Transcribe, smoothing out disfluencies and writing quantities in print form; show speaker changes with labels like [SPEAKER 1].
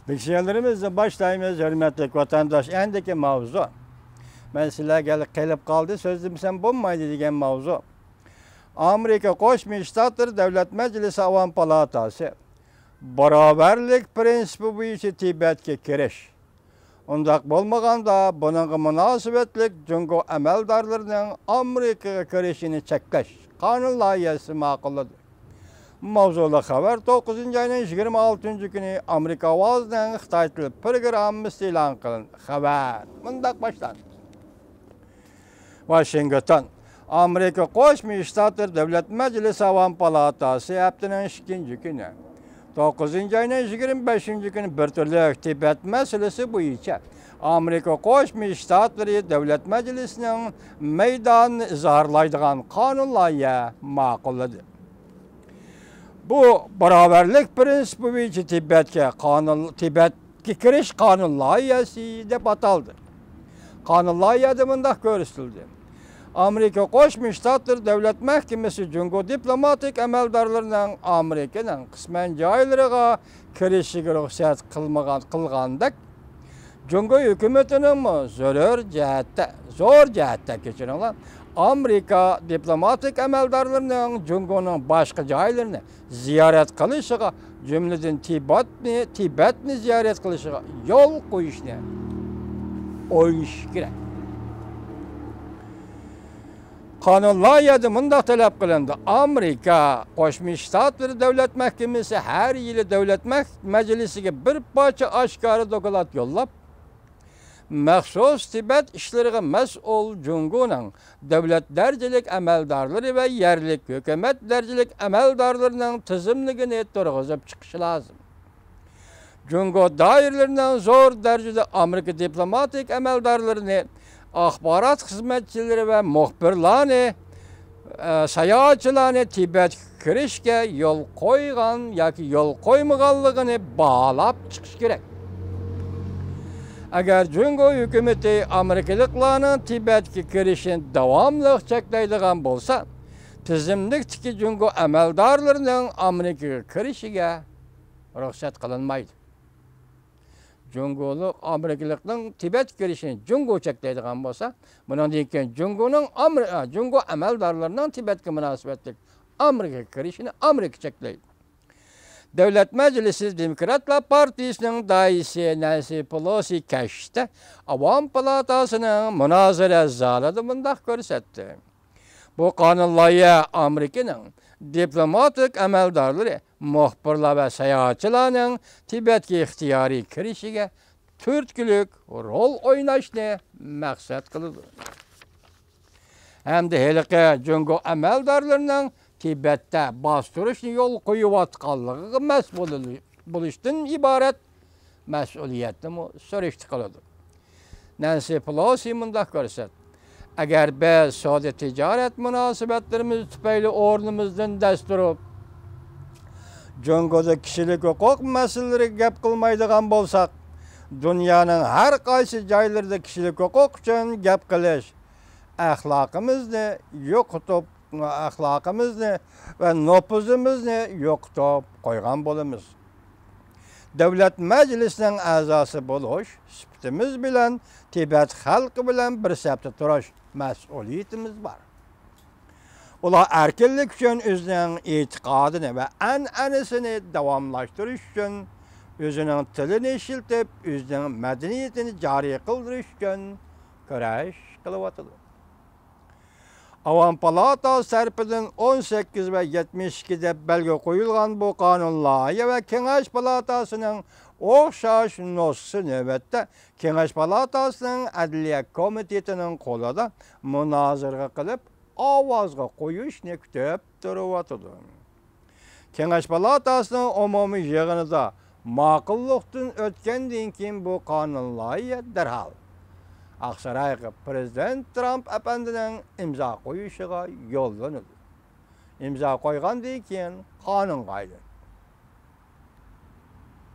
[SPEAKER 1] Bilgisayarlarımızla başlayımız hürmetli vatandaş endeki mavzu. Ben sizlerge gelip kaldı sözüm sen bulmaydı degen mavzu. Amerika Koşmuş Ştatları Devlet Meclisi Avam Palatası beraberlik prensibi boyunca Tibet'e kiriş. Ondak bolmaganda bunun münasebetlik Cungo emeldarlarının Amerika'ya kirişini çekleş. Kanun layihesi makulladı. Mavzulu haber 9. ayının 26. günü Amerika Avazı'nın Xitay tili programı ilan kılındı. Haber. Bundak başlandı. Washington. Amerika Koşmuş Ştatları Devlet Meclisi Avam Palatası haftanın 2. günü. 9. ayının 25. günü bir türlü Tibet meselesi boyunca Amerika Koşmuş Ştatları Devlet Meclisi'nin meydanını izharlaydıgan kanun layihesi makulladı. Bu beraberlik prensibi boyunca Tibet'e kiriş kanun layihesi dep ataldı. Kanun layihesi bundaq görüstüldü. Amerika Koşmuş Ştatları Devlet Mahkemesi Cungo diplomatik emeldarlarının Amerika'nın kısmen caylarına kirişige ruhsat kılgandak Cungo hükümetinin zor cihette geçirilen Amerika diplomatik emeldarlarının Cungo'nun başka caylarını ziyaret kılışıga cümleden Tibet'ni ziyaret kılışıga yol koyuşunu oyuş gerek. Kanun layihesi mundaq talep kılındı. Amerika Koşmuş Ştatları Devlet Mahkemesi her yılı Devlet Meclisi'ne bir parça aşkarı dokulat yollap məxsus Tibet işlerine məsul Cungo'nun devlet dercelik emeldarları ve yerlik hükümet dercelik emeldarlarının tizimligini turguzub çıkışı lazım. Cungo dairlerinden zor derecede Amerika diplomatik emeldarlarını, ahbarat hizmetçileri ve muhbirlarını, sayahatçılarını Tibet kirişke yol koygan yoki yol koymagallığını bağlap çıkış gerek. Eğer Cungo hükümeti Amerikalıklarının Tibet'e kirişini devamlı çeklaydigan bolsa, tizimlikteki Cungo emeldarlarının Amerika'ya kirişige ruhsat kılınmaydı. Cungoluk Amerikalıkların Tibet kirişini Cungo çeklaydigan bolsa, bunun deyken Cungo emeldarlarının Tibet'e münasebetlik Amerika kirişini Amerika çeklaydı. Devlet Meclisi Demokratlar Partisi'nin daisi Nancy Pelosi keşte Avam Palatası'nın münazara zaladı bundaq görsetti. Bu kanun layihesi Amerika'nın diplomatik emeldarları, muhbirler ve seyahatçılarının Tibet'e ihtiyari kirişige türtkülük rol oynaşını maksat kıldı. Hem de helike Cungo emeldarlarının Tibet'te bastırışını yol koyuvatkallığı buluştan ibaret mesuliyetini sürüştü kılıdı. Nancy Pelosi mundaq görset. Eğer biz sade ticaret münasebetlerimiz tüpeyli ornumuzdan desturup Cungo'da kişilik hukuk meseleleri gep kılmaydıgan bolsak, dünyanın her kaysi caylarda kişilik hukuk için gep kılış, ahlakımızı ve nopuzumuzu yoktop koygan bolumuz. Devlet Meclisi'nin azası buluş, süptimiz bilen Tibet halkı bilen bir septi turuş mesuliyetimiz var. Ola erkinlik için özünün itikadını ve an'anesini devamlaştırış için özünün tilini işiltip, özünün medeniyetini cari kıldırış için küreş kılıvatıdır. Avam Palatası serpidin 18 ve 72'de belge koyulgan bu kanun layihesi ve Kengeş Palatası'nın oxşaş nosu nöbette Kengeş Palatası'nın Adliye Komitetinin kolada münazara kılıp avazga koyuş ne kütüp duruvatıdır. Kengeş Palatası'nın umumi yığınıda makıllıktın ötkendiğin kim bu kanun layihesi derhal Aksaray'ga Prezident Trump efendinin imza koyuşuga yollanıldı. İmza koygan deyken kanun kaydı.